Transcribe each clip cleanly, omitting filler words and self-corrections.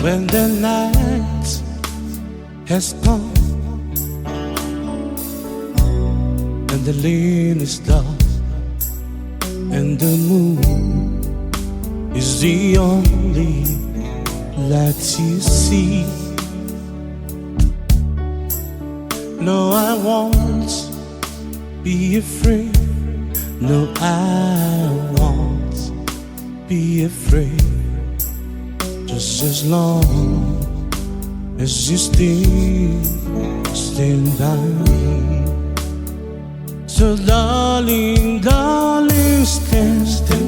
When the night has come and the lane is dark and the moon is the only light you see. No, I won't be afraid. No, I won't be afraid. Just as long as you stand by me. So darling, darling, stand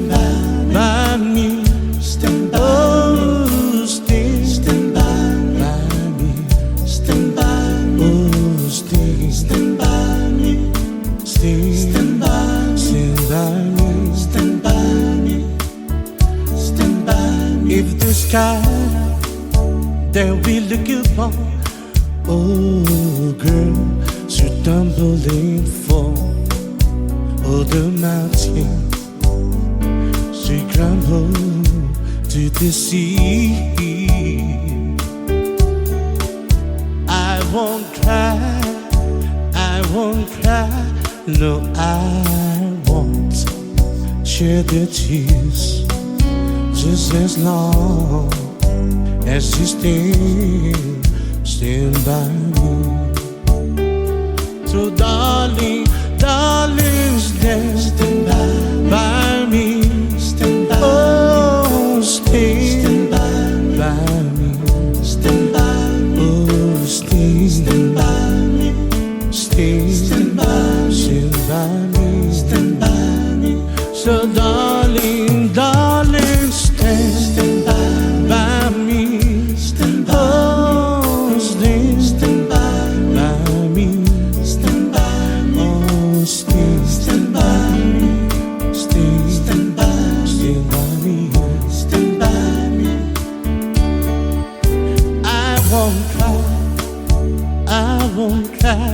by me. Stand by me. Stand by me. Stand by me. Oh, stand by me. Stand by me. Stand by me. Stand by me. If the sky that we look upon, oh girl, should tumble and fall, oh the mountain should crumble to the sea, I won't cry, I won't cry, no, I won't shed the tears, just as long as you stand by me. So darling, darling, stand by me. Stand by me. Stand by me. Stand by me. Oh, stand by me. Stand by me. Stand by me. So darling, darling, stand by me. Stand by me. Stand by me. Stand by me. Oh, stand by me. Stand by me. Stand by me. I won't cry. I won't cry.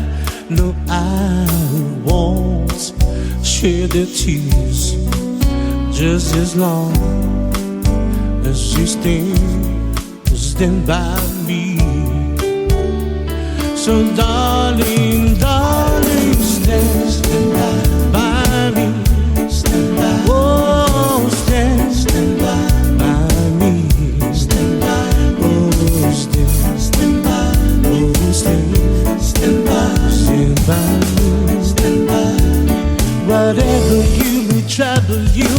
No, I won't shed the tears, just as long as you stand by me. So darling, darling, stand by me. Stand by me. Oh, stand by me. Stand by me. Oh, stand by me. Oh, stand by me. Stand by me. Whatever you may trouble you